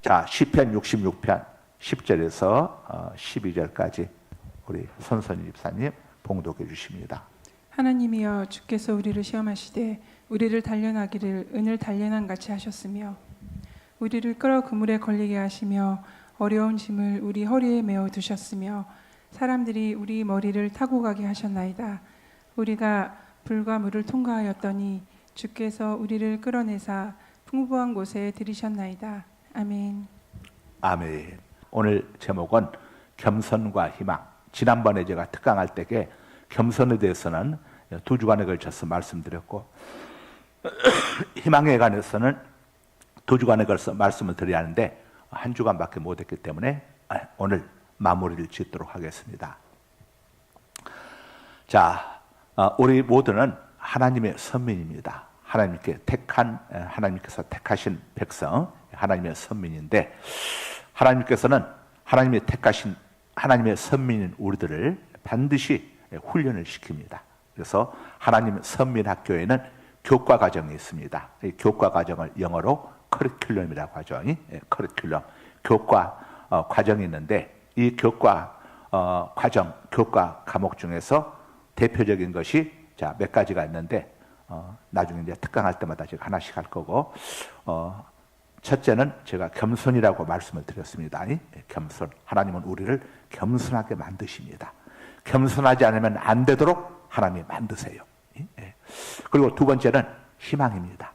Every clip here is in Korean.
자, 시편 66편 10절에서 12절까지 우리 손선희 집사님 봉독해 주십니다. 하나님이여, 주께서 우리를 시험하시되 우리를 단련하기를 은을 단련한 같이 하셨으며 우리를 끌어 그물에 걸리게 하시며 어려운 짐을 우리 허리에 메어 두셨으며 사람들이 우리 머리를 타고 가게 하셨나이다. 우리가 불과 물을 통과하였더니 주께서 우리를 끌어내사 풍부한 곳에 들이셨나이다. 아멘. 아멘. 오늘 제목은 겸손과 희망. 지난번에 제가 특강할 때에 겸손에 대해서는 2주간에 걸쳐서 말씀드렸고 희망에 관해서는 2주간에 걸쳐서 말씀을 드려야 하는데 1주간밖에 못했기 때문에 오늘 마무리를 짓도록 하겠습니다. 자, 우리 모두는 하나님의 선민입니다. 하나님께서 택하신 백성, 하나님의 선민인데 하나님께서는 하나님의 택하신 하나님의 선민인 우리들을 반드시 훈련을 시킵니다. 그래서 하나님 선민학교에는 교과 과정이 있습니다. 이 교과 과정을 영어로 커리큘럼이라고 하죠. 커리큘럼, 교과 과정이 있는데 이 교과 과정, 교과 과목 중에서 대표적인 것이 몇 가지가 있는데 나중에 이제 특강할 때마다 제가 하나씩 할 거고 첫째는 제가 겸손이라고 말씀을 드렸습니다. 겸손. 하나님은 우리를 겸손하게 만드십니다. 겸손하지 않으면 안 되도록 하나님이 만드세요. 그리고 두 번째는 희망입니다.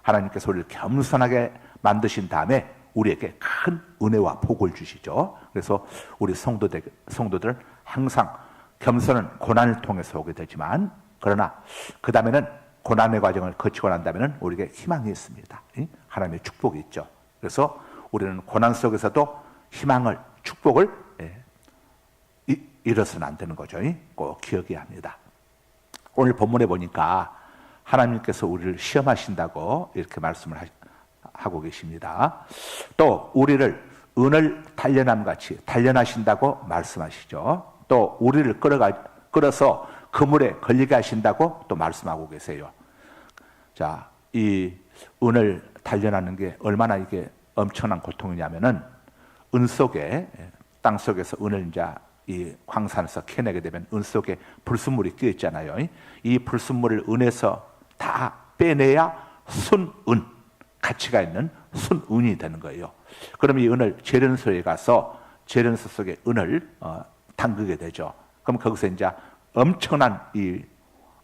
하나님께서 우리를 겸손하게 만드신 다음에 우리에게 큰 은혜와 복을 주시죠. 그래서 우리 성도들은 항상 겸손은 고난을 통해서 오게 되지만 그러나 그 다음에는 고난의 과정을 거치고 난 다음에는 우리에게 희망이 있습니다. 하나님의 축복이 있죠. 그래서 우리는 고난 속에서도 희망을, 축복을 잃어서는 안 되는 거죠. 꼭 기억해야 합니다. 오늘 본문에 보니까 하나님께서 우리를 시험하신다고 이렇게 말씀을 하고 계십니다. 또 우리를 은을 단련함 같이 단련하신다고 말씀하시죠. 또 우리를 끌어서 그물에 걸리게 하신다고 또 말씀하고 계세요. 자, 이 은을 단련하는 게 얼마나 이게 엄청난 고통이냐면은 은 속에, 땅 속에서 은을 이제 이 광산에서 캐내게 되면 은 속에 불순물이 끼어 있잖아요. 이 불순물을 은에서 다 빼내야 순은, 가치가 있는 순은이 되는 거예요. 그럼 이 은을 재련소에 가서 재련소 속에 은을 담그게 되죠. 그럼 거기서 이제 엄청난 이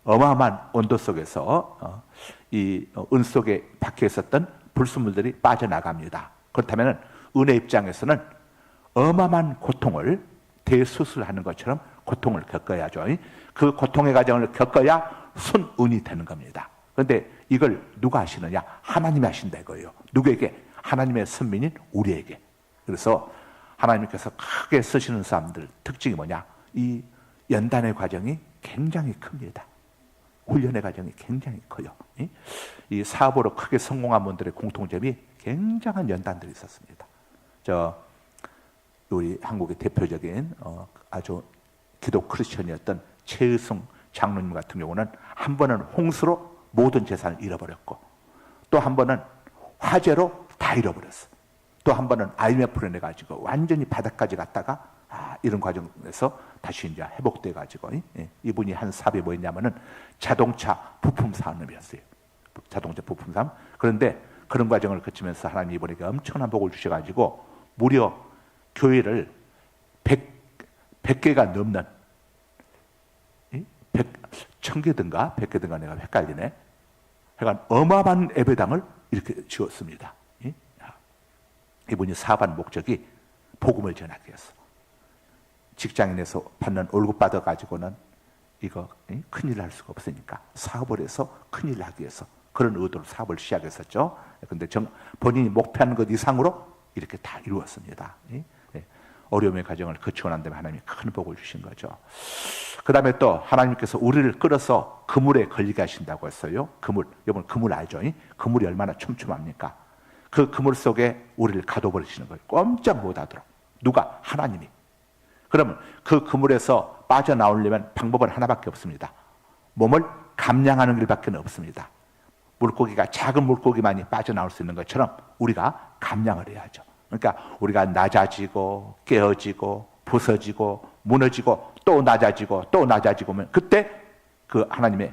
어마어마한 온도 속에서 이 은 속에 박혀 있었던 불순물들이 빠져나갑니다. 그렇다면 은의 입장에서는 어마어마한 고통을 대수술하는 것처럼 고통을 겪어야죠. 그 고통의 과정을 겪어야 순은이 되는 겁니다. 그런데 이걸 누가 하시느냐? 하나님이 하신다 이거예요. 누구에게? 하나님의 선민인 우리에게. 그래서 하나님께서 크게 쓰시는 사람들 특징이 뭐냐? 이 연단의 과정이 굉장히 큽니다. 훈련의 과정이 굉장히 커요. 이 사업으로 크게 성공한 분들의 공통점이 굉장한 연단들이 있었습니다. 우리 한국의 대표적인 아주 기독 크리스천이었던 최의승 장로님 같은 경우는 한 번은 홍수로 모든 재산을 잃어버렸고 또 한 번은 화재로 다 잃어버렸어. 또 한 번은 IMF로 내가지고 완전히 바닥까지 갔다가 이런 과정에서 다시 이제 회복돼 가지고 이분이 한 사업이 뭐였냐면은 자동차 부품 산업이었어요. 자동차 부품 산업. 그런데 그런 과정을 거치면서 하나님이 이분에게 엄청난 복을 주셔가지고 무려 교회를 100개가 넘는 1000개든가 100개든가 내가 헷갈리네. 그러니까 어마어마한 예배당을 이렇게 지었습니다. 이분이 사업한 목적이 복음을 전하기 위해서. 직장인에서 받는 월급 받아가지고는 이거 큰일 날 수가 없으니까 사업을 해서 큰일 나기 위해서 그런 의도로 사업을 시작했었죠. 그런데 본인이 목표하는 것 이상으로 이렇게 다 이루었습니다. 어려움의 과정을 거치고 난 다음에 하나님이 큰 복을 주신 거죠. 그 다음에 또 하나님께서 우리를 끌어서 그물에 걸리게 하신다고 했어요. 그물, 여러분 그물 알죠? 그물이 얼마나 촘촘합니까? 그 그물 속에 우리를 가둬버리시는 거예요. 꼼짝 못하도록. 누가? 하나님이. 그러면 그 그물에서 빠져나오려면 방법은 하나밖에 없습니다. 몸을 감량하는 길밖에 없습니다. 물고기가 작은 물고기만이 빠져나올 수 있는 것처럼 우리가 감량을 해야죠. 그러니까 우리가 낮아지고 깨어지고 부서지고 무너지고 또 낮아지고 또 낮아지고 그때 그 하나님의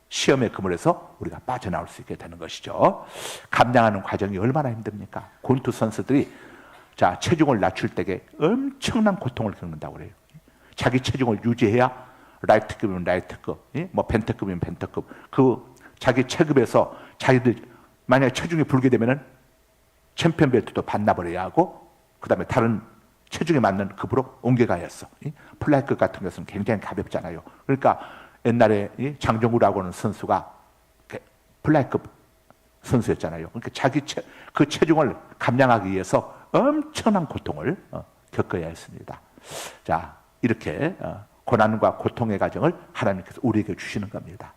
시험의 그물에서 우리가 빠져나올 수 있게 되는 것이죠. 감량하는 과정이 얼마나 힘듭니까? 권투 선수들이 자 체중을 낮출 때에 엄청난 고통을 겪는다고 그래요. 자기 체중을 유지해야 라이트급이면 라이트급, 뭐 벤트급이면 벤트급, 그 자기 체급에서 자기들 만약에 체중이 불게 되면은 챔피언 벨트도 반납을 해야 하고 그 다음에 다른 체중에 맞는 급으로 옮겨가야 했어. 플라이급 같은 것은 굉장히 가볍잖아요. 그러니까 옛날에 장정구라고 하는 선수가 플라이급 선수였잖아요. 그러니까 자기 그 체중을 감량하기 위해서 엄청난 고통을 겪어야 했습니다. 자, 이렇게 고난과 고통의 과정을 하나님께서 우리에게 주시는 겁니다.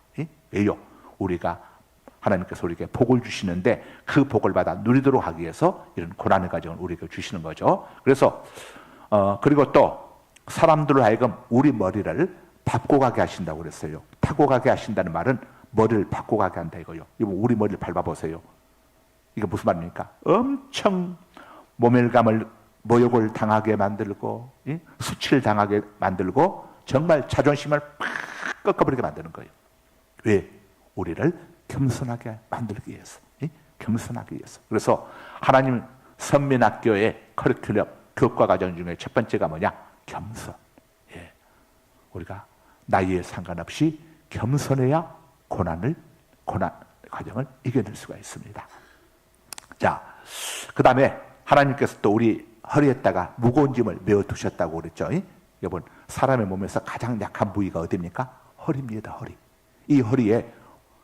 왜요? 우리가 하나님께서 우리에게 복을 주시는데 그 복을 받아 누리도록 하기 위해서 이런 고난의 과정을 우리에게 주시는 거죠. 그래서 그리고 또 사람들로 하여금 우리 머리를 밟고 가게 하신다고 그랬어요. 타고 가게 하신다는 말은 머리를 밟고 가게 한다 이거요. 이거 우리 머리를 밟아보세요. 이게 무슨 말입니까? 엄청 모멸감을 모욕을 당하게 만들고 수치를 당하게 만들고 정말 자존심을 팍 꺾어버리게 만드는 거예요. 왜? 우리를 겸손하게 만들기 위해서. 겸손하기 위해서. 그래서 하나님 선민학교의 커리큘럼 교과 과정 중에 첫 번째가 뭐냐? 겸손. 우리가 나이에 상관없이 겸손해야 고난 과정을 이겨낼 수가 있습니다. 자, 그 다음에 하나님께서 또 우리 허리에다가 무거운 짐을 메어 두셨다고 그랬죠. 여러분, 사람의 몸에서 가장 약한 부위가 어디입니까? 허리입니다. 허리. 이 허리에,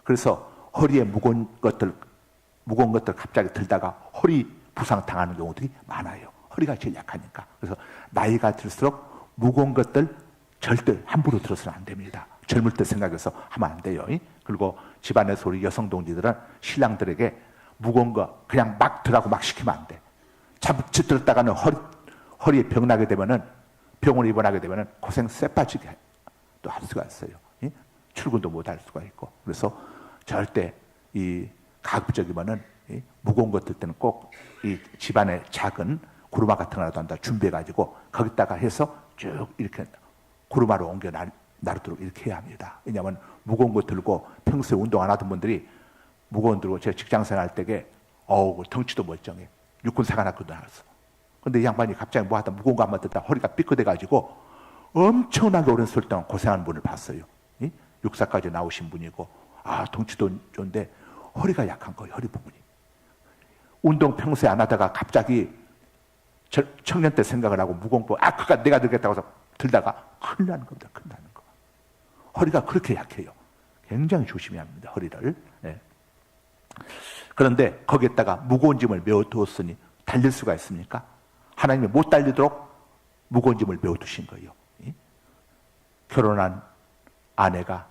그래서 허리에 무거운 것들 갑자기 들다가 허리 부상 당하는 경우들이 많아요. 허리가 제일 약하니까. 그래서 나이가 들수록 무거운 것들 절대 함부로 들어서는 안 됩니다. 젊을 때 생각해서 하면 안 돼요. 그리고 집안에서 우리 여성 동지들은 신랑들에게 무거운 거 그냥 막 들라고 막 시키면 안 돼. 잠시 들었다가는 허리에 병 나게 되면은 병원에 입원하게 되면은 고생 쎄빠지게 또 할 수가 있어요. 출근도 못 할 수가 있고. 그래서 절대 이 가급적이면은 무거운 것들 때는 꼭 이 집안에 작은 구루마 같은 거라도 한다 준비해 가지고 거기다가 해서 쭉 이렇게 구루마로 옮겨 나르도록 이렇게 해야 합니다. 왜냐하면 무거운 거 들고 평소에 운동 안 하던 분들이 무거운 들고 제가 직장 생활 때에 덩치도 멀쩡해. 육군사관학교도 나왔어. 근데 이 양반이 갑자기 뭐 하다 무거운 거 한번 듣다 허리가 삐끗해 가지고 엄청나게 오랜 세월 동안 고생하는 분을 봤어요. 육사까지 나오신 분이고 덩치도 좋은데 허리가 약한 거예요. 허리 부분이. 운동 평소에 안 하다가 갑자기 청년 때 생각을 하고 무거운 거 그가 내가 들겠다고 해서 들다가 큰일 나는 겁니다. 큰일 나는 거. 허리가 그렇게 약해요. 굉장히 조심해야 합니다. 허리를. 그런데 거기에다가 무거운 짐을 메어 두었으니 달릴 수가 있습니까? 하나님이 못 달리도록 무거운 짐을 메어 두신 거예요. 결혼한 아내가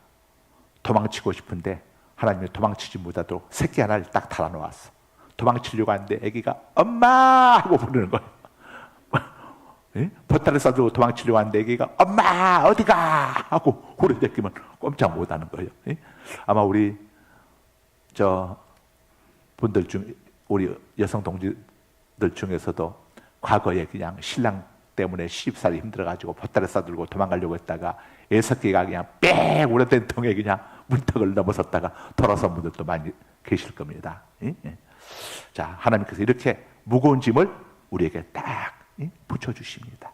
도망치고 싶은데 하나님이 도망치지 못하도록 새끼 하나를 딱 달아놓았어. 도망치려고 하는데 아기가 엄마 하고 부르는 거예요. 보따리 싸들고 도망치려고 하는데 아기가 엄마 어디가 하고 후려대끼면 꼼짝 못하는 거예요. 아마 우리 분들 중 우리 여성 동지들 중에서도 과거에 그냥 신랑 때문에 시집살이 힘들어가지고 보따리 싸들고 도망가려고 했다가 애석기가 그냥 빽 우려된 통에 그냥 문턱을 넘어섰다가 돌아선 분들도 많이 계실 겁니다. 자, 하나님께서 이렇게 무거운 짐을 우리에게 딱 붙여주십니다.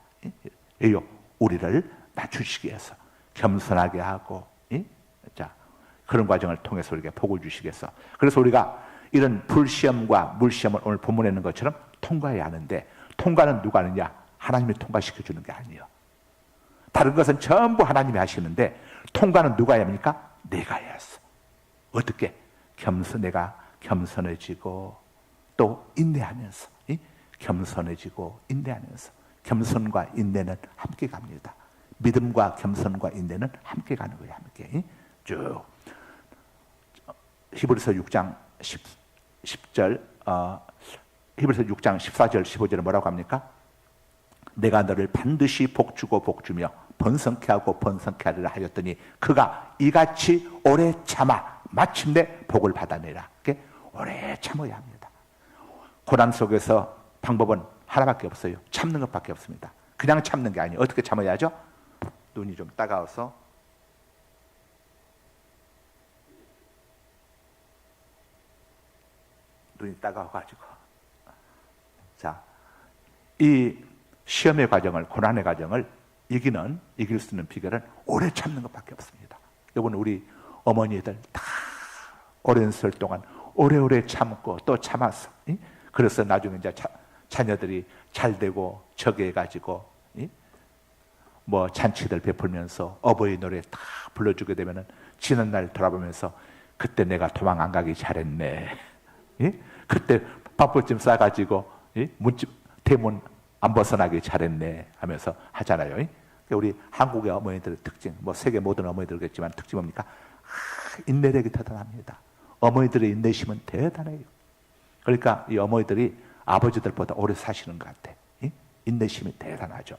왜요? 우리를 낮추시기 위해서 겸손하게 하고 자, 그런 과정을 통해서 우리에게 복을 주시기 위해서. 그래서 우리가 이런 불시험과 물시험을 오늘 본문에 있는 것처럼 통과해야 하는데 통과는 누가 하느냐? 하나님이 통과시켜주는 게 아니에요. 다른 것은 전부 하나님이 하시는데 통과는 누가 해야 합니까? 내가 해야 했어. 어떻게? 내가 겸손해지고 또 인내하면서 겸손해지고 인내하면서 겸손과 인내는 함께 갑니다. 믿음과 겸손과 인내는 함께 가는 거예요. 함께 쭉 히브리서 6장 10절 히브리서 6장 14절 15절에 뭐라고 합니까? 내가 너를 반드시 복주고 복주며 번성케 하고 번성케 하리라 하였더니 그가 이같이 오래 참아 마침내 복을 받아내라. 오래 참아야 합니다. 고난 속에서 방법은 하나밖에 없어요. 참는 것밖에 없습니다. 그냥 참는 게 아니에요. 어떻게 참아야죠? 눈이 좀 따가워서 눈이 따가워가지고 자, 이 시험의 과정을, 고난의 과정을 이길 수 있는 비결은 오래 참는 것밖에 없습니다. 이번 우리 어머니들 다 오랜 세월 동안 오래오래 참고 또 참았어. 그래서 나중에 이제 자녀들이 잘 되고 저게 해가지고 뭐 잔치들 베풀면서 어버이 노래 다 불러주게 되면은 지난 날 돌아보면서 그때 내가 도망 안 가기 잘했네. 그때 밥벌집 싸가지고 문집 대문 안 벗어나기 잘했네 하면서 하잖아요. 우리 한국의 어머니들의 특징, 뭐 세계 모든 어머니들겠지만 특징 뭡니까? 인내력이 대단합니다. 어머니들의 인내심은 대단해요. 그러니까 이 어머니들이 아버지들보다 오래 사시는 것 같아. 인내심이 대단하죠.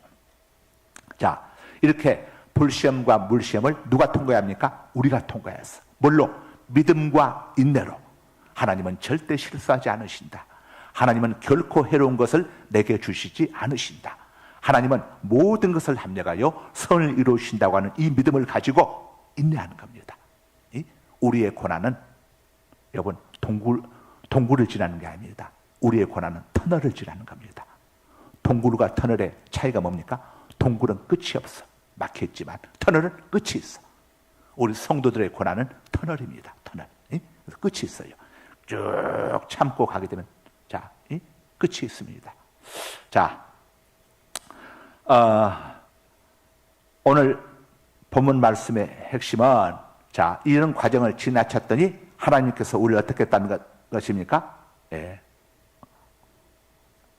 자, 이렇게 불시험과 물시험을 누가 통과합니까? 우리가 통과했어. 뭘로? 믿음과 인내로. 하나님은 절대 실수하지 않으신다. 하나님은 결코 해로운 것을 내게 주시지 않으신다. 하나님은 모든 것을 합력하여 선을 이루신다고 하는 이 믿음을 가지고 인내하는 겁니다. 우리의 고난은 여러분 동굴을 지나는 게 아닙니다. 우리의 고난은 터널을 지나는 겁니다. 동굴과 터널의 차이가 뭡니까? 동굴은 끝이 없어. 막혀있지만 터널은 끝이 있어. 우리 성도들의 고난은 터널입니다. 터널. 그래서 끝이 있어요. 쭉 참고 가게 되면 자, 끝이 있습니다. 자, 오늘 본문 말씀의 핵심은 자, 이런 과정을 지나쳤더니 하나님께서 우리를 어떻게 했다는 것입니까? 예.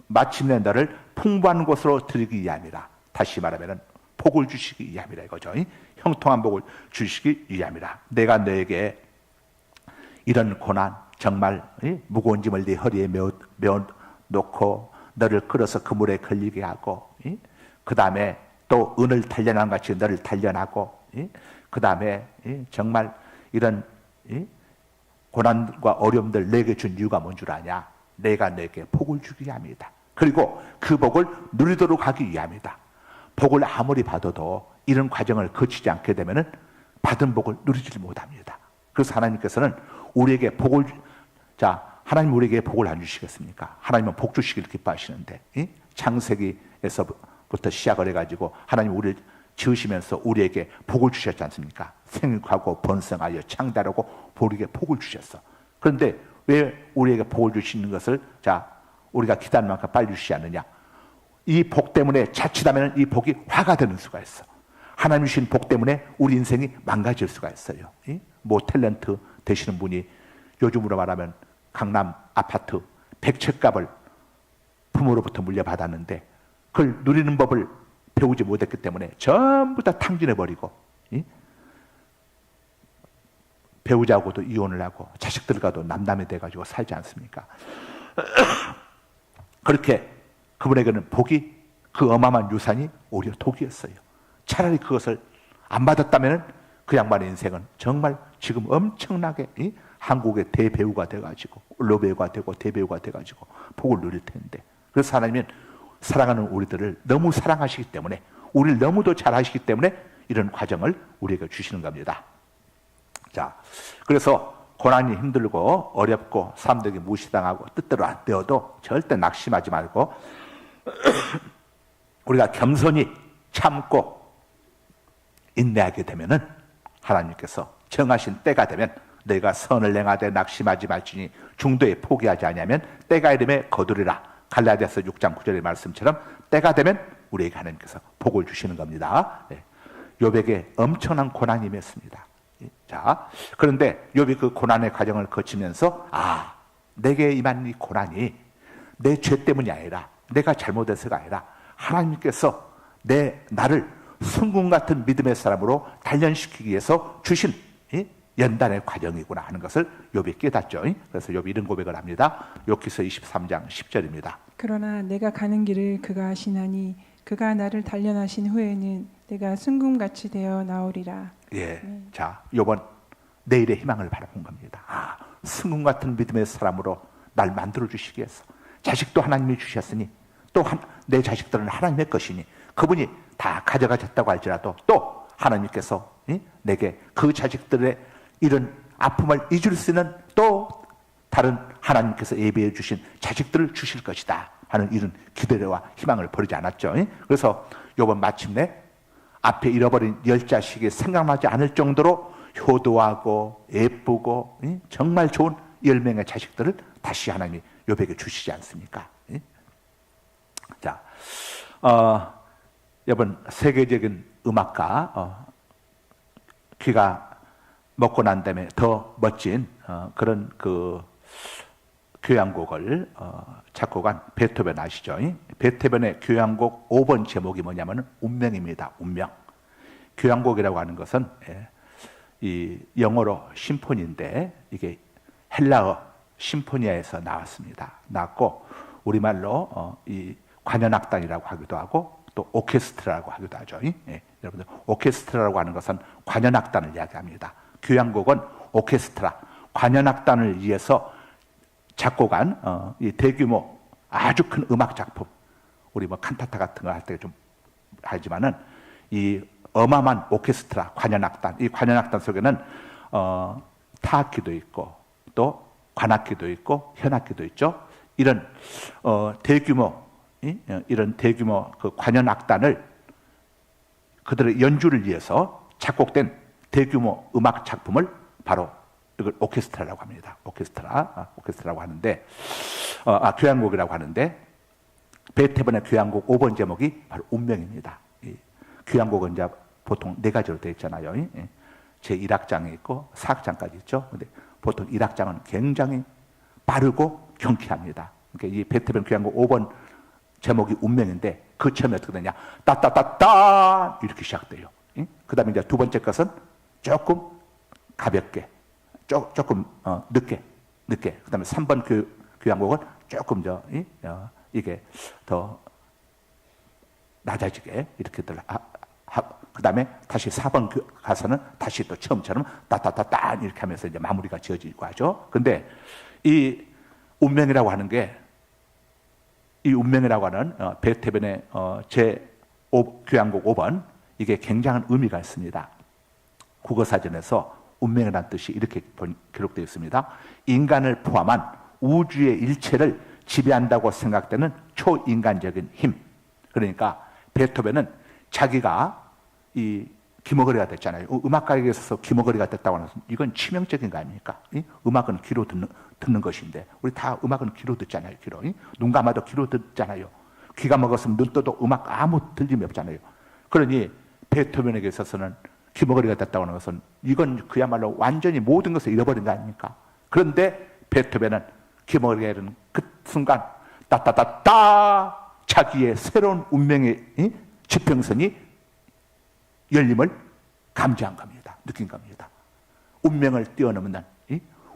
마침내 너를 풍부한 곳으로 들이기 위함이라. 다시 말하면 복을 주시기 위함이라 이거죠. 형통한 복을 주시기 위함이라. 내가 너에게 이런 고난, 정말 무거운 짐을 네 허리에 메어 놓고 너를 끌어서 그물에 걸리게 하고, 그 다음에 또 은을 단련한 같이 너를 단련하고, 그 다음에 정말 이런 고난과 어려움들 내게 준 이유가 뭔 줄 아냐? 내가 너에게 복을 주기 위함이다. 그리고 그 복을 누리도록 하기 위함이다. 복을 아무리 받아도 이런 과정을 거치지 않게 되면은 받은 복을 누리지 못합니다. 그래서 하나님께서는 우리에게 복을 하나님 우리에게 복을 안 주시겠습니까? 하나님은 복 주시기를 기뻐하시는데 창세기에서부터 시작을 해가지고 하나님 우리를 지으시면서 우리에게 복을 주셨지 않습니까? 생육하고 번성하여 창달하고 우리에게 복을 주셨어. 그런데 왜 우리에게 복을 주시는 것을 우리가 기다린 만큼 빨리 주시지 않느냐? 이 복 때문에 자칫하면 이 복이 화가 되는 수가 있어. 하나님 주신 복 때문에 우리 인생이 망가질 수가 있어요. 뭐 탤런트 되시는 분이 요즘으로 말하면 강남 아파트 100채값을 부모로부터 물려받았는데 그걸 누리는 법을 배우지 못했기 때문에 전부 다 탕진해버리고 배우자하고도 이혼을 하고 자식들과도 남남이 돼가지고 살지 않습니까? 그렇게 그분에게는 복이 그 어마어마한 유산이 오히려 독이었어요. 차라리 그것을 안 받았다면 그 양반의 인생은 정말 지금 엄청나게 한국의 대배우가 돼가지고 언로배우가 되고 대배우가 돼가지고 복을 누릴 텐데, 그래서 하나님은 사랑하는 우리들을 너무 사랑하시기 때문에 우리를 너무도 잘하시기 때문에 이런 과정을 우리에게 주시는 겁니다. 자, 그래서 고난이 힘들고 어렵고 사람들에게 무시당하고 뜻대로 안 되어도 절대 낙심하지 말고 우리가 겸손히 참고 인내하게 되면은 하나님께서 정하신 때가 되면 너희가 선을 행하되 낙심하지 말지니 중도에 포기하지 아니하면 때가 이름에 거두리라. 갈라디아서 6장 9절의 말씀처럼 때가 되면 우리에게 하나님께서 복을 주시는 겁니다. 욥에게 엄청난 고난이 임했습니다. 자, 그런데 욥이 그 고난의 과정을 거치면서 내게 임한 이 고난이 내 죄 때문이 아니라 내가 잘못해서가 아니라 하나님께서 나를 순금 같은 믿음의 사람으로 단련시키기 위해서 주신 연단의 과정이구나 하는 것을 욥이 깨닫죠. 그래서 욥이 이런 고백을 합니다. 욥기서 23장 10절입니다. 그러나 내가 가는 길을 그가 아시나니 그가 나를 단련하신 후에는 내가 순금같이 되어 나오리라. 예, 자, 욥은 내일의 희망을 바라본 겁니다. 순금 같은 믿음의 사람으로 날 만들어 주시기 위해서 자식도 하나님이 주셨으니 또 내 자식들은 하나님의 것이니 그분이 다 가져가셨다고 할지라도 또 하나님께서 내게 그 자식들의 이런 아픔을 잊을 수 있는 또 다른 하나님께서 예비해 주신 자식들을 주실 것이다 하는 이런 기대와 희망을 버리지 않았죠. 그래서 요번 마침내 앞에 잃어버린 10자식이 생각나지 않을 정도로 효도하고 예쁘고 정말 좋은 10명의 자식들을 다시 하나님이 욥에게 주시지 않습니까? 자, 이번 세계적인 음악가 귀가 먹고 난 다음에 더 멋진 그런 그 교향곡을 작곡한 베토벤 아시죠? 베토벤의 교향곡 5번 제목이 뭐냐면 운명입니다. 운명. 교향곡이라고 하는 것은 이 영어로 심포니인데 이게 헬라어 심포니아에서 나왔고 우리말로 이 관현악단이라고 하기도 하고 또 오케스트라라고 하기도 하죠. 여러분들 오케스트라라고 하는 것은 관현악단을 이야기합니다. 교향곡은 오케스트라, 관현악단을 위해서 작곡한 이 대규모 아주 큰 음악 작품. 우리 뭐 칸타타 같은 거 할 때 좀 하지만은 이 어마어마한 오케스트라, 관현악단. 이 관현악단 속에는 타악기도 있고 또 관악기도 있고 현악기도 있죠. 이런 대규모 그 관현악단을 그들의 연주를 위해서 작곡된 대규모 음악 작품을 바로 이걸 오케스트라라고 합니다. 오케스트라라고 하는데 교향곡이라고 하는데 베토벤의 교향곡 5번 제목이 바로 운명입니다. 이 교향곡은 이제 보통 4가지로 되어 있잖아요. 제 1악장에 있고 4악장까지 있죠. 근데 보통 1악장은 굉장히 빠르고 경쾌합니다. 그러니까 이 베토벤 교향곡 5번 제목이 운명인데 그 처음에 어떻게 되냐? 따따따따 이렇게 시작돼요. 그 다음에 이제 두 번째 것은 조금 가볍게, 조금 늦게. 그 다음에 3번 교향곡은 조금 이게 더 낮아지게 이렇게 그 다음에 다시 4번 가서는 다시 또 처음처럼 따따따따 이렇게 하면서 이제 마무리가 지어지고 하죠. 근데 이 운명이라고 하는 게 이 운명이라고 하는 베토벤의 교향곡 5번 이게 굉장한 의미가 있습니다. 국어사전에서 운명이라는 뜻이 이렇게 기록되어 있습니다. 인간을 포함한 우주의 일체를 지배한다고 생각되는 초인간적인 힘. 그러니까 베토벤은 자기가 이 귀머거리가 됐잖아요. 음악가에게 있어서 귀머거리가 됐다고 하는 것은 이건 치명적인 거 아닙니까? 음악은 귀로 듣는 것인데 우리 다 음악은 귀로 듣잖아요. 귀로. 눈 감아도 귀로 듣잖아요. 귀가 먹었으면 눈 떠도 음악 아무 들림이 없잖아요. 그러니 베토벤에게 있어서는 귀머거리가 됐다고 하는 것은 이건 그야말로 완전히 모든 것을 잃어버린 거 아닙니까? 그런데 베토벤은 귀머거리가 이른 그 순간 따따따따 자기의 새로운 운명의 지평선이 열림을 감지한 겁니다. 느낀 겁니다. 운명을 뛰어넘는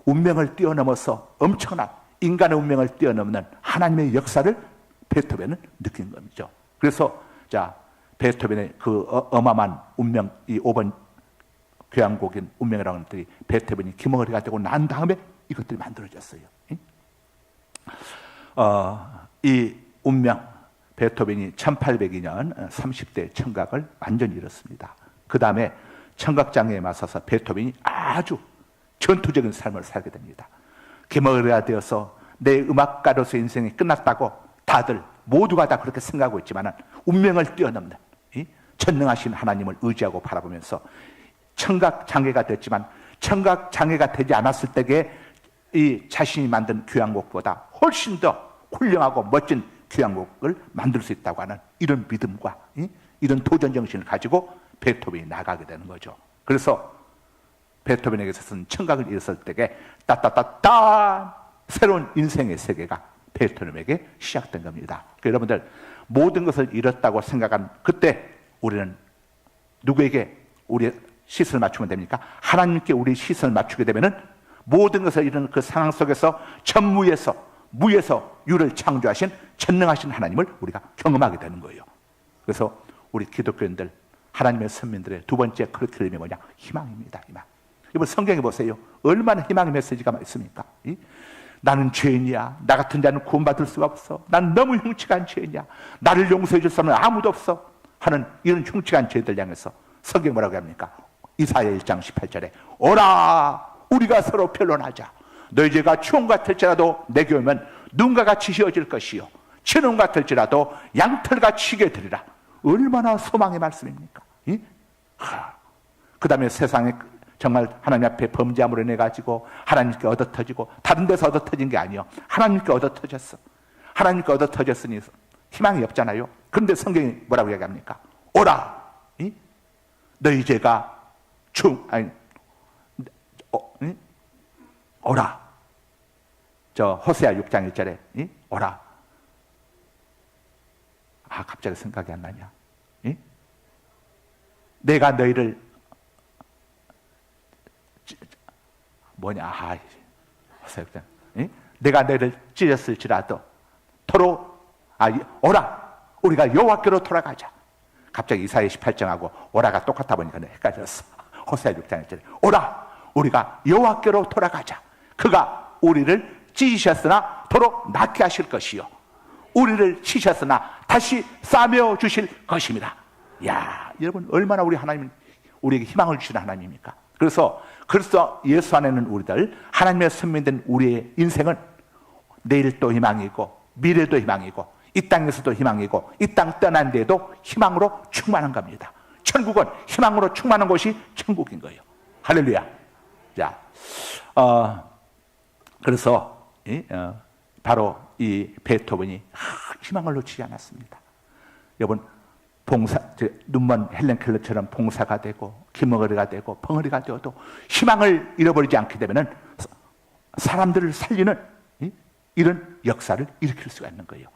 운명을 뛰어넘어서 엄청난 인간의 운명을 뛰어넘는 하나님의 역사를 베토벤은 느낀 겁니다. 그래서 자 베토벤의 그 어마어마한 운명 이 5번 교향곡인 운명이라는 것들이 베토벤이 귀머거리가 되고 난 다음에 이것들이 만들어졌어요. 이 운명 베토벤이 1802년 30대 청각을 완전히 잃었습니다. 그 다음에 청각장애에 맞서서 베토벤이 아주 전투적인 삶을 살게 됩니다. 귀머거리가 되어서 내 음악가로서의 인생이 끝났다고 다들 모두가 다 그렇게 생각하고 있지만 운명을 뛰어넘는 전능하신 하나님을 의지하고 바라보면서 청각장애가 됐지만 청각장애가 되지 않았을 때에 이 자신이 만든 교향곡보다 훨씬 더 훌륭하고 멋진 교향곡을 만들 수 있다고 하는 이런 믿음과 이런 도전 정신을 가지고 베토벤이 나가게 되는 거죠. 그래서 베토벤에게 있어서는 청각을 잃었을 때에 따따따따 새로운 인생의 세계가 베토벤에게 시작된 겁니다. 그러니까 여러분들 모든 것을 잃었다고 생각한 그때 우리는 누구에게 우리의 시선을 맞추면 됩니까? 하나님께 우리 시선을 맞추게 되면은 모든 것을 잃은 그 상황 속에서 전무에서 무에서 유를 창조하신 전능하신 하나님을 우리가 경험하게 되는 거예요. 그래서 우리 기독교인들 하나님의 선민들의 두 번째 커리큘럼이 뭐냐? 희망입니다. 희망. 이번 성경에 보세요. 얼마나 희망의 메시지가 있습니까? 나는 죄인이야. 나 같은 자는 구원받을 수가 없어. 난 너무 흉측한 죄인이야. 나를 용서해 줄 사람은 아무도 없어. 하는 이런 흉측한 죄들 향해서 성경이 뭐라고 합니까? 이사야 1장 18절에 오라 우리가 서로 변론하자. 너희 죄가 추원 같을지라도 내게 오면 눈과 같이 휘어질 것이요 진홍 같을지라도 양털같이 희게 되리라. 얼마나 소망의 말씀입니까? 그 다음에 세상에 정말 하나님 앞에 범죄함으로 인해 가지고 하나님께 얻어터지고 다른 데서 얻어터진 게 아니요 하나님께 얻어터졌어. 하나님께 얻어터졌으니 희망이 없잖아요. 그런데 성경이 뭐라고 얘기합니까? 오라 너희 죄가 오라. 저 호세아 6장 1절에 오라. 갑자기 생각이 안 나냐? 내가 너희를 호세아 6장 내가 너희를 찢었을지라도 오라 우리가 여호와께로 돌아가자. 갑자기 이사야 18장하고 오라가 똑같아 보니까 헷갈렸어. 호세아 6장 1절에 오라 우리가 여호와께로 돌아가자. 그가 우리를 찢으셨으나 도로 낫게 하실 것이요 우리를 치셨으나 다시 싸매어 주실 것입니다. 야, 여러분 얼마나 우리 하나님은 우리에게 희망을 주시는 하나님입니까? 그래서 예수 안에는 우리들 하나님의 선민된 우리의 인생은 내일도 희망이고 미래도 희망이고 이 땅에서도 희망이고 이 땅 떠난 데에도 희망으로 충만한 겁니다. 천국은 희망으로 충만한 곳이 천국인 거예요. 할렐루야. 자, 그래서 바로 이 베토벤이 희망을 놓치지 않았습니다. 여러분 눈먼 헬렌 켈러처럼 봉사가 되고 기머거리가 되고 벙어리가 되어도 희망을 잃어버리지 않게 되면은 사람들을 살리는 이런 역사를 일으킬 수가 있는 거예요.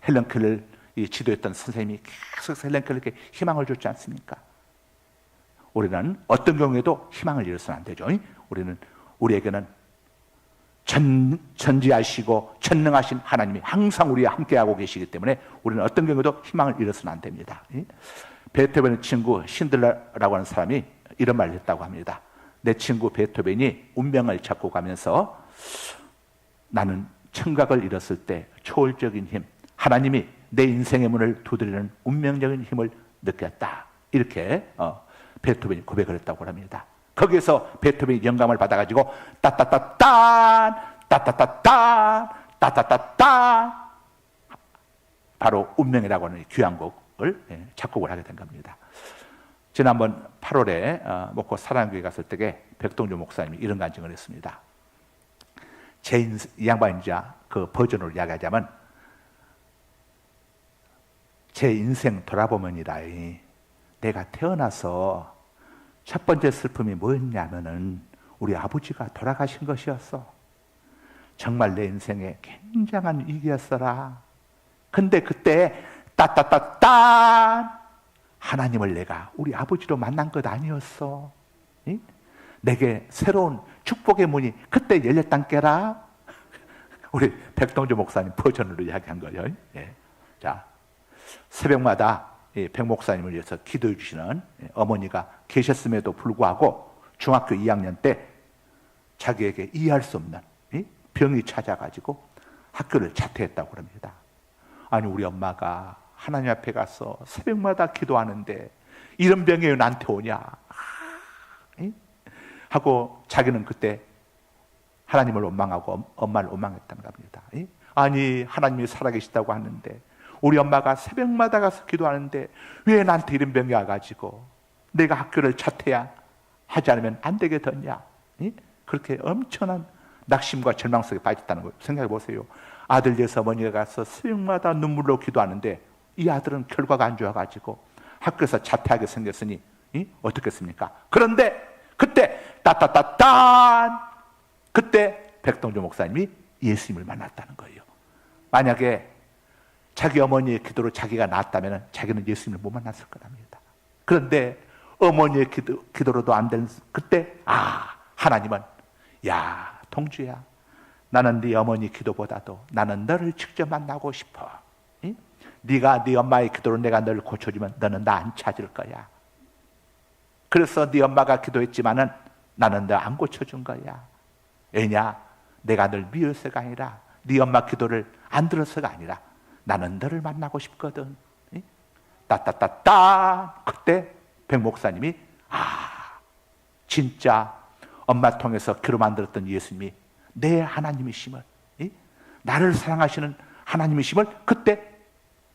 헬렌 켈러를 지도했던 선생님이 계속 헬렌 켈러에게 희망을 줬지 않습니까? 우리는 어떤 경우에도 희망을 잃어서는 안 되죠. 우리에게는 전지하시고 전능하신 하나님이 항상 우리와 함께하고 계시기 때문에 우리는 어떤 경우에도 희망을 잃어서는 안 됩니다. 베토벤의 친구 신들러라고 하는 사람이 이런 말을 했다고 합니다. 내 친구 베토벤이 운명을 찾고 가면서 나는 청각을 잃었을 때 초월적인 힘, 하나님이 내 인생의 문을 두드리는 운명적인 힘을 느꼈다. 이렇게 베토벤이 고백을 했다고 합니다. 거기에서 베토벤이 영감을 받아가지고 따따따딴 따따따딴 따따따딴 바로 운명이라고 하는 귀한 곡을 작곡을 하게 된 겁니다. 지난번 8월에 목포 사랑교회 갔을 때에 백동주 목사님이 이런 간증을 했습니다. 이 양반이 그 버전으로 이야기하자면 제 인생 돌아보면이라 내가 태어나서 첫 번째 슬픔이 뭐였냐면은 우리 아버지가 돌아가신 것이었어. 정말 내 인생에 굉장한 위기였어라. 근데 그때 따따따딴 하나님을 내가 우리 아버지로 만난 것 아니었어. 내게 새로운 축복의 문이 그때 열렸단 게라. 우리 백동주 목사님 버전으로 이야기한 거예요. 자, 새벽마다 백 목사님을 위해서 기도해 주시는 어머니가 계셨음에도 불구하고 중학교 2학년 때 자기에게 이해할 수 없는 병이 찾아가지고 학교를 자퇴했다고 합니다. 아니 우리 엄마가 하나님 앞에 가서 새벽마다 기도하는데 이런 병이 왜 나한테 오냐 하고 자기는 그때 하나님을 원망하고 엄마를 원망했다는 겁니다. 아니 하나님이 살아계시다고 하는데 우리 엄마가 새벽마다 가서 기도하는데 왜 나한테 이런 병이 와가지고 내가 학교를 자퇴하지 않으면 안 되게 됐냐. 그렇게 엄청난 낙심과 절망 속에 빠졌다는 걸 생각해 보세요. 아들 위해서 어머니가 가서 새벽마다 눈물로 기도하는데 이 아들은 결과가 안 좋아가지고 학교에서 자퇴하게 생겼으니 어떻겠습니까? 그런데 그때 따따따딴 그때 백동주 목사님이 예수님을 만났다는 거예요. 만약에 자기 어머니의 기도로 자기가 낳았다면 자기는 예수님을 못 만났을 거랍니다. 그런데 어머니의 기도로도 안 된 그때 하나님은 야 동주야 나는 네 어머니 기도보다도 나는 너를 직접 만나고 싶어. 네가 네 엄마의 기도로 내가 너를 고쳐주면 너는 나 안 찾을 거야. 그래서 네 엄마가 기도했지만은 나는 너 안 고쳐준 거야. 왜냐? 내가 널 미워서가 아니라 네 엄마 기도를 안 들어서가 아니라 나는 너를 만나고 싶거든. 따따따따. 그때 백 목사님이 진짜 엄마 통해서 귀로 만들었던 예수님이 내 하나님이심을, 나를 사랑하시는 하나님이심을 그때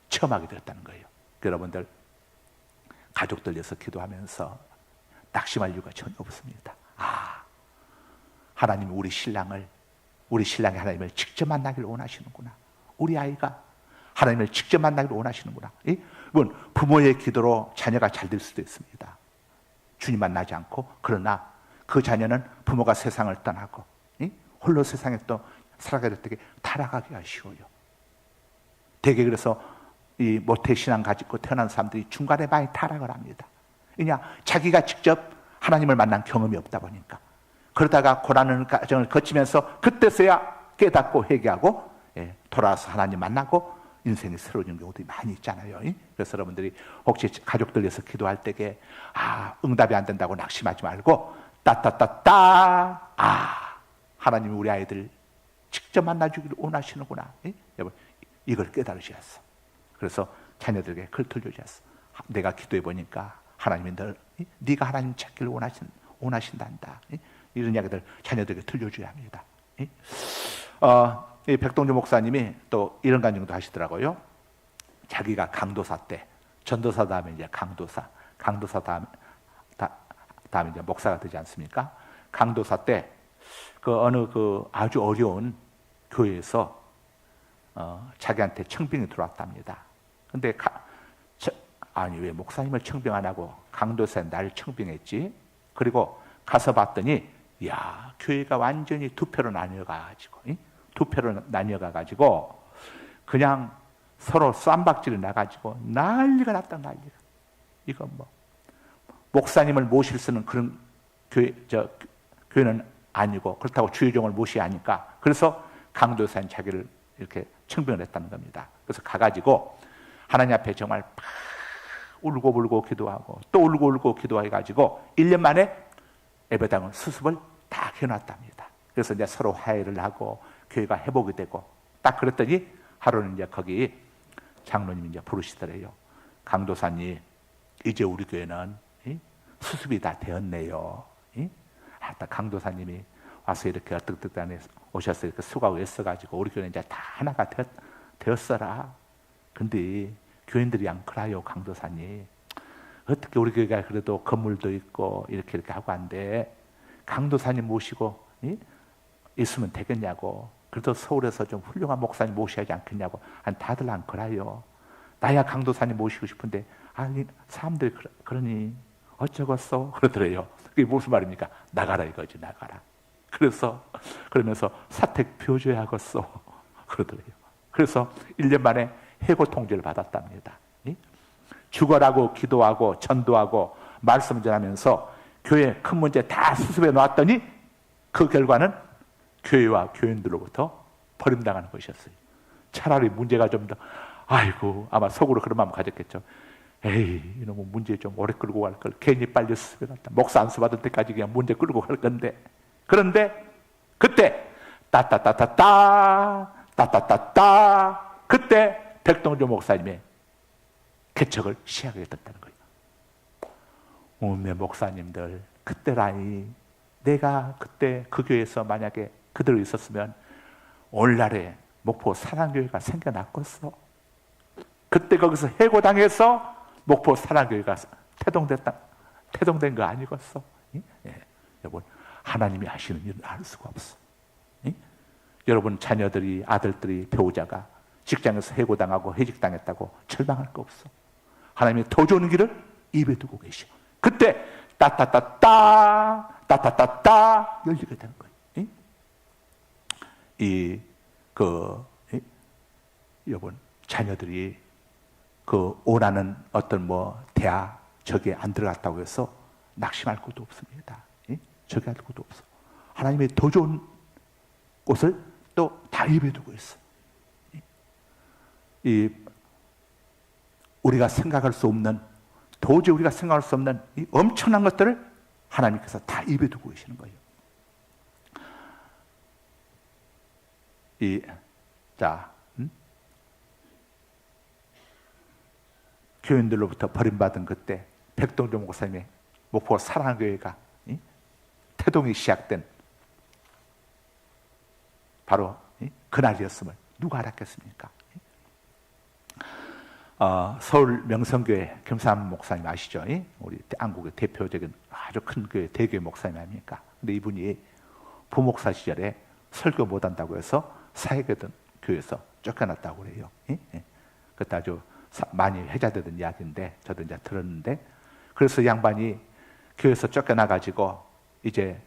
체험하게 되었다는 거예요. 여러분들 가족들 위해서 기도하면서 낙심할 이유가 전혀 없습니다. 하나님이 우리 신랑이 하나님을 직접 만나기를 원하시는구나. 우리 아이가 하나님을 직접 만나기를 원하시는구나. 이건 부모의 기도로 자녀가 잘 될 수도 있습니다. 주님 만나지 않고. 그러나 그 자녀는 부모가 세상을 떠나고 홀로 세상에 또 살아가게 되게 타락하기가 쉬워요. 되게 그래서 이 모태신앙 가지고 태어난 사람들이 중간에 많이 타락을 합니다. 왜냐? 자기가 직접 하나님을 만난 경험이 없다 보니까. 그러다가 고난의 과정을 거치면서 그때서야 깨닫고 회개하고 돌아와서 하나님 만나고 인생이 새로워지는 경우도 많이 있잖아요. 그래서 여러분들이 혹시 가족들 위해서 기도할 때에 응답이 안 된다고 낙심하지 말고 따따따따 하나님이 우리 아이들 직접 만나주기를 원하시는구나. 여러분 이걸 깨달으셨어. 그래서 자녀들에게 그걸 들려주셨어. 내가 기도해 보니까 하나님이 네가 하나님 찾기를 원하신단다. 이런 이야기들 자녀들에게 들려줘야 합니다. 이 백동주 목사님이 또 이런 간증도 하시더라고요. 자기가 강도사 때, 전도사 다음에 이제 강도사 다음에 이제 목사가 되지 않습니까? 강도사 때 어느 아주 어려운 교회에서 자기한테 청빙이 들어왔답니다. 근데 아니 왜 목사님을 청빙 안 하고 강도사에 나를 청빙했지? 그리고 가서 봤더니 교회가 완전히 두 표로 나뉘어가지고 그냥 서로 쌈박질이 나가지고 난리가 났다. 이건 목사님을 모실 수는 그런 교회는 아니고 그렇다고 주의종을 모셔야 하니까 그래서 강도사인 자기를 이렇게 청빙을 했다는 겁니다. 그래서 가가지고 하나님 앞에 정말 울고 기도하고 또 울고 기도해가지고 1년 만에 예배당을 수습을 다 해놨답니다. 그래서 이제 서로 화해를 하고 교회가 회복이 되고 딱 그랬더니 하루는 이제 거기 장로님이 이제 부르시더래요. 강도사님, 이제 우리 교회는 수습이 다 되었네요. 딱 강도사님이 와서 이렇게 어떡떡하네 오셔서 이렇게 수고하고 애써가지고 우리 교회는 이제 다 하나가 되었어라. 근데 교인들이 안 그래요, 강도사님. 어떻게 우리 교회가 그래도 건물도 있고 이렇게 하고 한데 강도사님 모시고 있으면 되겠냐고. 그래도 서울에서 좀 훌륭한 목사님 모셔야지 않겠냐고. 다들 안 그래요. 나야 강도사님 모시고 싶은데 사람들이 그러니 어쩌겠어 그러더래요. 그게 무슨 말입니까? 나가라 이거지, 나가라. 그러면서 사택 표줘야겠어 그러더래요. 그래서 1년 만에 해고 통지를 받았답니다. 죽어라고 기도하고 전도하고 말씀 전하면서 교회 큰 문제 다 수습해 놓았더니 그 결과는 교회와 교인들로부터 버림당하는 것이었어요. 차라리 문제가 좀 더 아마 속으로 그런 마음 가졌겠죠. 에이, 이놈은 문제 좀 오래 끌고 갈 걸. 괜히 빨리 수습해 놨다. 목사 안수 받을 때까지 그냥 문제 끌고 갈 건데. 그런데 그때 따따따따따 그때 백동주 목사님의 개척을 시작하게 됐다는 거예요. 오메 목사님들, 그때라니 내가 그때 그 교회에서 만약에 그대로 있었으면 오늘날에 목포 사랑교회가 생겨났겠어. 그때 거기서 해고당해서 목포 사랑교회가 태동된 거 아니겠어? 여러분, 하나님이 하시는 일은 알 수가 없어. 여러분 자녀들이, 아들들이, 배우자가 직장에서 해고당하고 해직당했다고 절망할 거 없어. 하나님이 더 좋은 길을 입에 두고 계셔. 그때 따따따따 열리게 되는 거예요. 여러분 자녀들이 원하는 어떤 대학 저기에 안 들어갔다고 해서 낙심할 것도 없습니다. 저기 할 것도 없어. 하나님의 더 좋은 곳을 또 다 입에 두고 있어. 우리가 생각할 수 없는, 도저히 우리가 생각할 수 없는 이 엄청난 것들을 하나님께서 다 입에 두고 계시는 거예요. 자, 교인들로부터 버림받은 그때 백동조 목사님의 목포 사랑교회가 태동이 시작된 바로 그날이었음을 누가 알았겠습니까? 서울 명성교회 김삼 목사님 아시죠? 우리 한국의 대표적인 아주 큰 교회 대교회 목사님 아닙니까? 근데 이분이 부목사 시절에 설교 못한다고 해서 사역하던 교회에서 쫓겨났다고 그래요. 그때 아주 많이 회자되던 이야기인데 저도 이제 들었는데, 그래서 양반이 교회에서 쫓겨나가지고 이제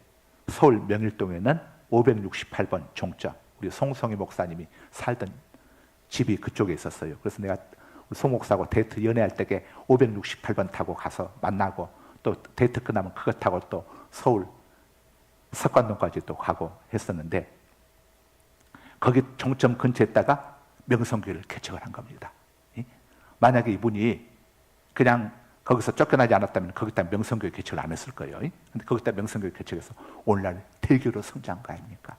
서울 명일동에는 568번 종점, 우리 송성희 목사님이 살던 집이 그쪽에 있었어요. 그래서 내가 송 목사하고 데이트 연애할 때에 568번 타고 가서 만나고, 또 데이트 끝나면 그거 타고 또 서울 석관동까지 또 가고 했었는데, 거기 종점 근처에다가 명성교회를 개척을 한 겁니다. 만약에 이분이 그냥 거기서 쫓겨나지 않았다면 거기다 명성교회 개척을 안 했을 거예요. 근데 거기다 명성교회 개척해서 오늘날 대교로 성장한 거 아닙니까?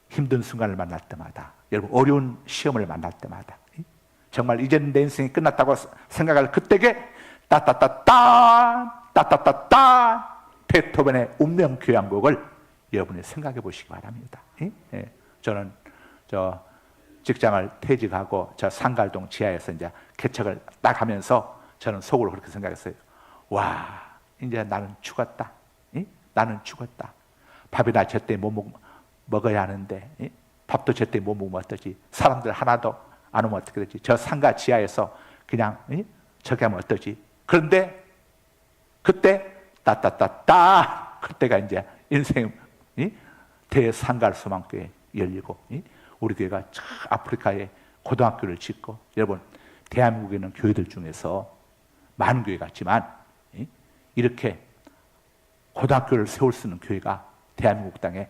힘든 순간을 만날 때마다, 여러분 어려운 시험을 만날 때마다, 정말 이제는 내 인생이 끝났다고 생각할 그때에 따따따따 베토벤의 운명 교향곡을 여러분이 생각해 보시기 바랍니다. 저는 직장을 퇴직하고 저 상갈동 지하에서 이제 개척을 딱 하면서 저는 속으로 그렇게 생각했어요. 와, 이제 나는 죽었다. 나는 죽었다. 밥이나 제때 못 먹어야 하는데, 밥도 제때 못 먹으면 어떠지? 사람들 하나도 안 오면 어떻게 되지? 저 상가 지하에서 그냥 저기 하면 어떠지? 그런데 그때 따따따따, 그때가 이제 인생 대상갈 소망교회 열리고, 우리 교회가 아프리카에 고등학교를 짓고, 여러분 대한민국에 있는 교회들 중에서 많은 교회 같지만 이렇게 고등학교를 세울 수 있는 교회가 대한민국 땅에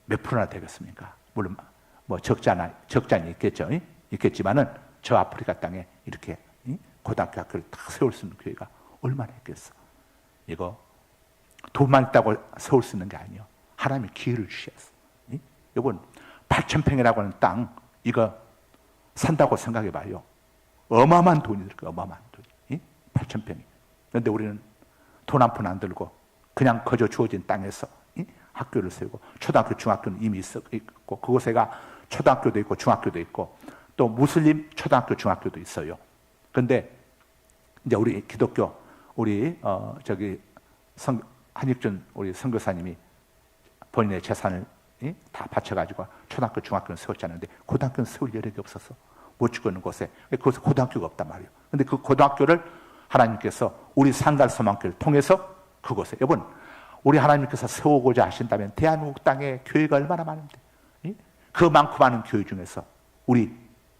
몇 프로나 되겠습니까? 물론 뭐 적잖이 있겠죠. 있겠지만은 저 아프리카 땅에 이렇게 고등학교 학교를 딱 세울 수 있는 교회가 얼마나 있겠어. 이거 돈만 있다고 세울 수 있는 게 아니에요. 하나님이 기회를 주셨어. 여러분 8,000평이라고 하는 땅, 이거 산다고 생각해 봐요. 어마어마한 돈이 들 거예요. 어마어마한 돈이. 8,000평이. 그런데 우리는 돈 한 푼 안 들고 그냥 거저 주어진 땅에서 학교를 세우고, 초등학교 중학교는 이미 있고, 그곳에가 초등학교도 있고 중학교도 있고 또 무슬림 초등학교 중학교도 있어요. 그런데 이제 우리 기독교 우리 한익준 우리 선교사님이 본인의 재산을 다 바쳐가지고 초등학교 중학교는 세웠잖아요. 근데 고등학교는 세울 여력이 없어서 못 죽고 있는 곳에, 그곳에 고등학교가 없단 말이에요. 근데 그 고등학교를 하나님께서 우리 상갈소망교를 통해서 그곳에, 여러분 우리 하나님께서 세우고자 하신다면 대한민국 땅에 교회가 얼마나 많은데, 그 많고 많은 교회 중에서 우리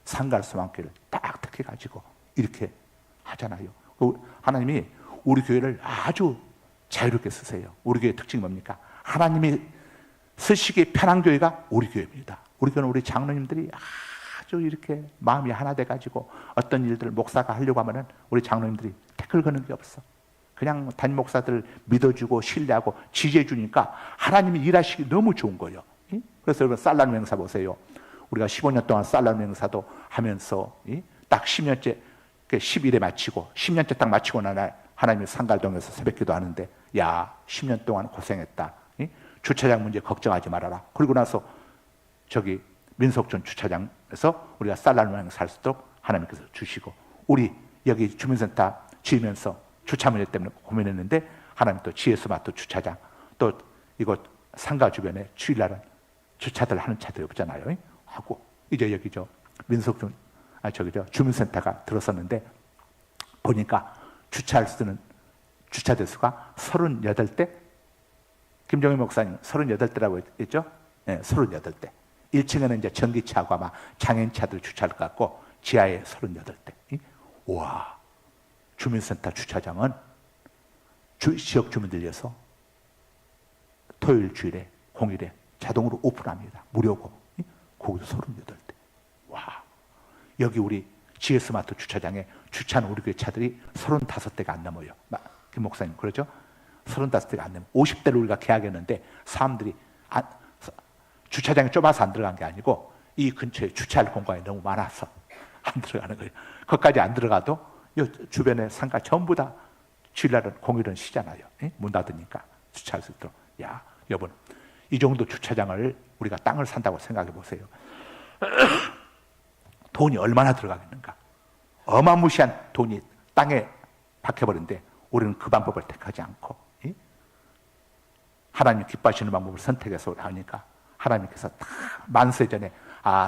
상갈소망교를 딱 택해가지고 이렇게 하잖아요. 하나님이 우리 교회를 아주 자유롭게 쓰세요. 우리 교회의 특징이 뭡니까? 하나님이 쓰시기 편한 교회가 우리 교회입니다. 우리 교회는 우리 장로님들이 아주 이렇게 마음이 하나 돼가지고 어떤 일들을 목사가 하려고 하면은 우리 장로님들이 태클 거는 게 없어. 그냥 담임 목사들을 믿어주고 신뢰하고 지지해주니까 하나님이 일하시기 너무 좋은 거예요. 그래서 여러분 살라는 명사 보세요. 우리가 15년 동안 살라는 명사도 하면서 딱 10년째 10일에 마치고 10년째 딱 마치고 나날 하나님이 상갈동에서 새벽기도 하는데, 야 10년 동안 고생했다. 주차장 문제 걱정하지 말아라. 그리고 나서 저기 민속촌 주차장에서 우리가 살라는 명사 할 수 있도록 하나님께서 주시고, 우리 여기 주민센터 지으면서 주차 문제 때문에 고민했는데 하나님 또 지혜스마트 주차장, 또 이곳 상가 주변에 주일날은 주차들 하는 차들이 없잖아요. 하고 이제 여기 민속촌 주민센터가 들어섰는데 보니까 주차할 수 있는 주차 대수가 38대. 김종인 목사님 38대라고 했죠? 네, 38대. 1층에는 이제 전기차하고 아마 장애인차들 주차할 것 같고 지하에 38대. 우와, 주민센터 주차장은 지역 주민들 위해서 토요일 주일에 공일에 자동으로 오픈합니다. 무료고. 거기서 38대. 와, 여기 우리 GS마트 주차장에 주차하는 우리 교회 차들이 35대가 안 넘어요. 김 목사님 그러죠? 35대가 안 넘어요. 50대를 우리가 계약했는데 사람들이 주차장이 좁아서 안 들어간 게 아니고 이 근처에 주차할 공간이 너무 많아서 안 들어가는 거예요. 거기까지 안 들어가도 이 주변에 상가 전부 다 주일날은 공휴일은 쉬잖아요. 문 닫으니까 주차할 수 있도록. 야, 여러분, 이 정도 주차장을 우리가 땅을 산다고 생각해 보세요. 돈이 얼마나 들어가겠는가? 어마무시한 돈이 땅에 박혀버린데 우리는 그 방법을 택하지 않고 하나님 기뻐하시는 방법을 선택해서 하니까 하나님께서 다 만세 전에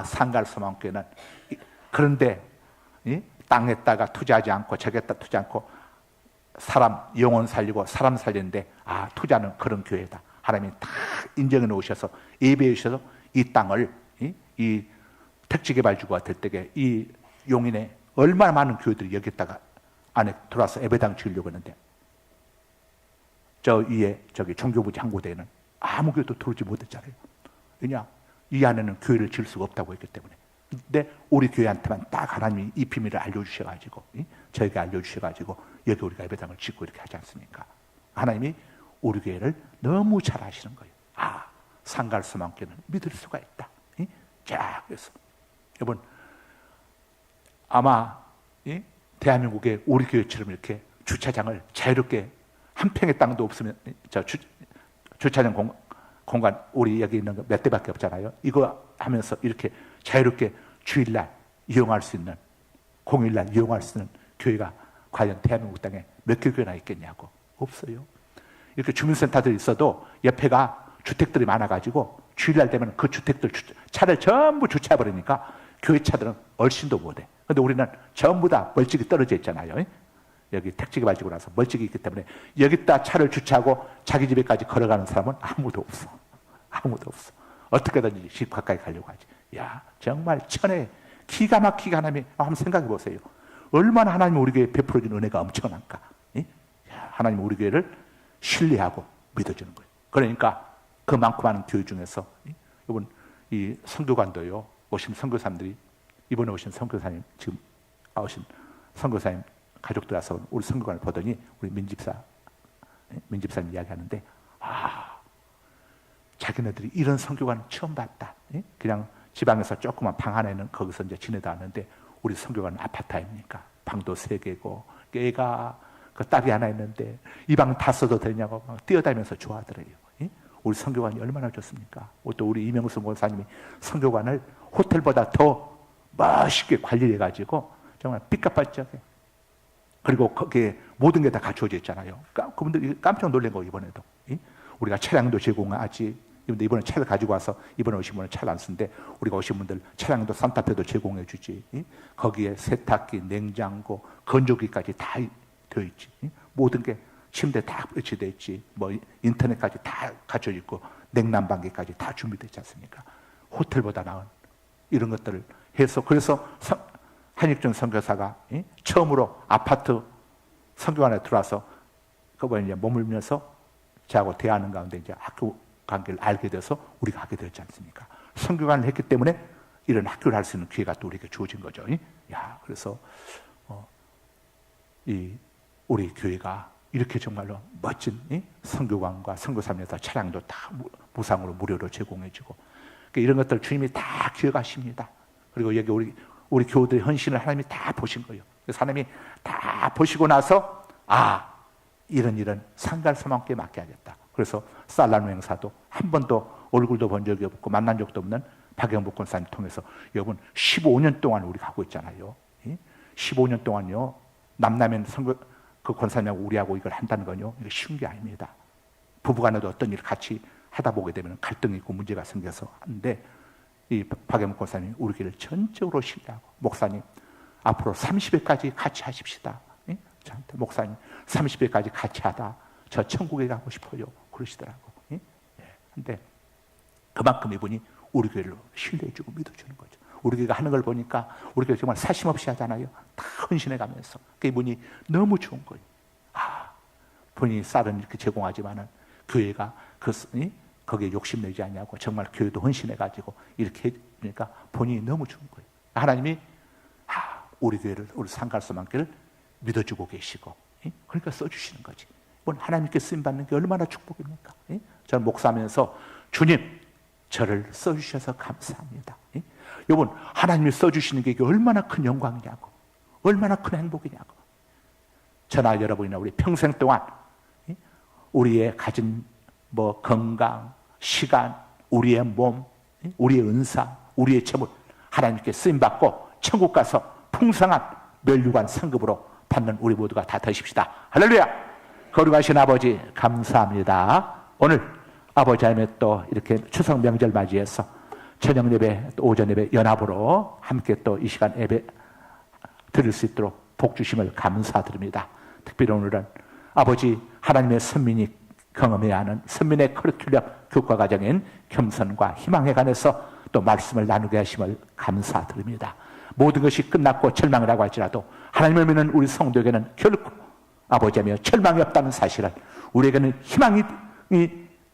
상갈소망교회는 그런데 땅에다가 투자하지 않고 저기에다 투자하지 않고 사람 영혼 살리고 사람 살리는데 투자는 그런 교회다. 하나님이 다 인정해 놓으셔서 예배해 주셔서 이 땅을 이 택지개발주가 될 때에 이 용인에 얼마나 많은 교회들이 여기다가 안에 들어와서 예배당 지으려고 했는데 저 위에 저기 종교부지 항구대에는 아무 교회도 들어오지 못했잖아요. 왜냐? 이 안에는 교회를 지을 수가 없다고 했기 때문에. 근데 우리 교회한테만 딱 하나님이 이 비밀을 알려주셔가지고 저에게 알려주셔가지고 여기 우리가 예배당을 짓고 이렇게 하지 않습니까? 하나님이 우리 교회를 너무 잘 아시는 거예요. 상갈소망교회는 믿을 수가 있다. 자, 그래서 여러분 아마 대한민국의 우리 교회처럼 이렇게 주차장을 자유롭게 한 평의 땅도 없으면 주차장 공간 우리 여기 있는 거 몇 대밖에 없잖아요. 이거 하면서 이렇게 자유롭게 주일날 이용할 수 있는 공휴일날 이용할 수 있는 교회가 과연 대한민국 땅에 몇 개 교회나 있겠냐고. 없어요. 이렇게 주민센터들이 있어도 옆에가 주택들이 많아가지고 주일날 되면 그 주택들 차를 전부 주차해버리니까 교회 차들은 얼씬도 못해. 근데 우리는 전부 다 멀찍이 떨어져 있잖아요. 여기 택지개발지고 나서 멀찍이 있기 때문에 여기다 차를 주차하고 자기 집에까지 걸어가는 사람은 아무도 없어. 아무도 없어. 어떻게든지 집 가까이 가려고 하지. 야, 정말 천에 기가 막히게 하나님이 한번 생각해 보세요. 얼마나 하나님 우리 교회에 베풀어준 은혜가 엄청난가. 하나님 우리 교회를 신뢰하고 믿어주는 거예요. 그러니까 그 많고 많은 교회 중에서 이번 이 선교관도요, 오신 선교사님들이 이번에 오신 선교사님 지금 오신 선교사님 가족들 와서 우리 선교관을 보더니 우리 민집사님 이야기하는데 자기네들이 이런 선교관은 처음 봤다. 그냥 지방에서 조그만 방 하나에는 거기서 이제 지내다 왔는데 우리 선교관은 아파트 아닙니까? 방도 3개고 애가 그 딸이 하나 있는데 이 방 다 써도 되냐고 막 뛰어다니면서 좋아하더래요. 우리 선교관이 얼마나 좋습니까? 또 우리 이명수 목사님이 선교관을 호텔보다 더 멋있게 관리해가지고 정말 삐까뻔쩍해. 그리고 거기에 모든 게 다 갖춰져 있잖아요. 그분들이 깜짝 놀란 거 이번에도. 우리가 차량도 제공하지. 이번에 차를 가지고 와서 이번에 오신 분은 차를 안 쓰는데 우리가 오신 분들 차량도 산타페도 제공해 주지. 거기에 세탁기, 냉장고, 건조기까지 다 되어 있지. 모든 게 침대 다 배치되어 있지. 뭐 인터넷까지 다 갖춰져 있고 냉난방기까지 다 준비되어 있지 않습니까? 호텔보다 나은 이런 것들을 해서 그래서 한익준 선교사가 처음으로 아파트 선교관에 들어와서 그걸 이제 머물면서 저하고 대화하는 가운데 이제 학교 관계를 알게 돼서 우리가 하게 되었지 않습니까? 선교관을 했기 때문에 이런 학교를 할 수 있는 기회가 또 우리에게 주어진 거죠. 야, 그래서 우리 교회가 이렇게 정말로 멋진 선교관과 선교사님에서 차량도 다 무상으로 무료로 제공해주고 이런 것들 주님이 다 기억하십니다. 그리고 여기 우리 교우들의 헌신을 하나님이 다 보신 거예요. 그래서 하나님이 다 보시고 나서 이런 상갈소망교회에 맡겨야겠다. 그래서 살라노 행사도 한 번도 얼굴도 본 적이 없고 만난 적도 없는 박영복 권사님 통해서 여러분 15년 동안 우리가 하고 있잖아요. 15년 동안요 남남엔 그 권사님하고 우리하고 이걸 한다는 건요 이거 쉬운 게 아닙니다. 부부간에도 어떤 일을 같이 하다 보게 되면 갈등이 있고 문제가 생겨서 하는데 이 박영복 권사님이 우리 교회를 전적으로 신뢰하고 목사님 앞으로 30회까지 같이 하십시다. 저한테 목사님 30회까지 같이 하다 저 천국에 가고 싶어요 그러시더라고. 근데 그만큼 이분이 우리 교회를 신뢰해주고 믿어주는 거죠. 우리 교회가 하는 걸 보니까 우리 교회 정말 사심없이 하잖아요. 다 헌신해가면서 이분이 너무 좋은 거예요. 본인이 쌀은 이렇게 제공하지만은 교회가 거기에 욕심내지 않냐고 정말 교회도 헌신해가지고 이렇게 해주니까 본인이 너무 좋은 거예요. 하나님이 우리 교회를 우리 상갈소망교회를 믿어주고 계시고 그러니까 써주시는 거지. 하나님께 쓰임받는 게 얼마나 축복입니까? 저는 목사하면서 주님 저를 써주셔서 감사합니다. 여러분, 하나님이 써주시는 게 이게 얼마나 큰 영광이냐고, 얼마나 큰 행복이냐고. 저나 여러분이나 우리 평생 동안 우리의 가진 건강, 시간, 우리의 몸, 우리의 은사, 우리의 재물 하나님께 쓰임받고 천국 가서 풍성한 멸류관 상급으로 받는 우리 모두가 다 되십시다. 할렐루야. 거룩하신 아버지 감사합니다. 오늘 아버지 하나님의 또 이렇게 추석 명절 맞이해서 저녁 예배, 또 오전 예배 연합으로 함께 또 이 시간 예배 드릴 수 있도록 복 주심을 감사드립니다. 특별히 오늘은 아버지 하나님의 선민이 경험해야 하는 선민의 커리큘럼 교과 과정인 겸손과 희망에 관해서 또 말씀을 나누게 하심을 감사드립니다. 모든 것이 끝났고 절망이라고 할지라도 하나님을 믿는 우리 성도에게는 결코 아버지며 절망이 없다는 사실을, 우리에게는 희망이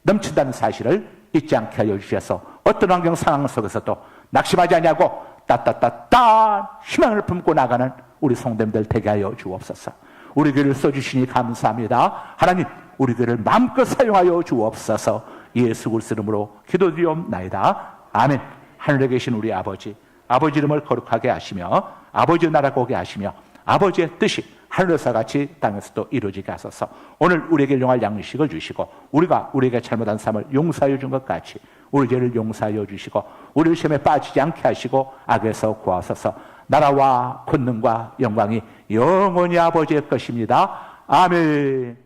넘친다는 사실을 잊지 않게 하여 주셔서 어떤 환경 상황 속에서도 낙심하지 아니하고 따따따따 희망을 품고 나가는 우리 성도님들 되게 하여 주옵소서. 우리 교회를 써주시니 감사합니다. 하나님, 우리 교회를 마음껏 사용하여 주옵소서. 예수 그리스도 이름으로 기도드리옵나이다. 아멘. 하늘에 계신 우리 아버지, 아버지 이름을 거룩하게 하시며 아버지의 나라가 오게 하시며 아버지의 뜻이 하늘에서 같이 땅에서도 이루어지게 하소서. 오늘 우리에게 일용할 양식을 주시고 우리가 우리에게 잘못한 삶을 용서하여 준 것 같이 우리 죄를 용서하여 주시고 우리를 시험에 빠지지 않게 하시고 악에서 구하소서. 나라와 권능과 영광이 영원히 아버지의 것입니다. 아멘.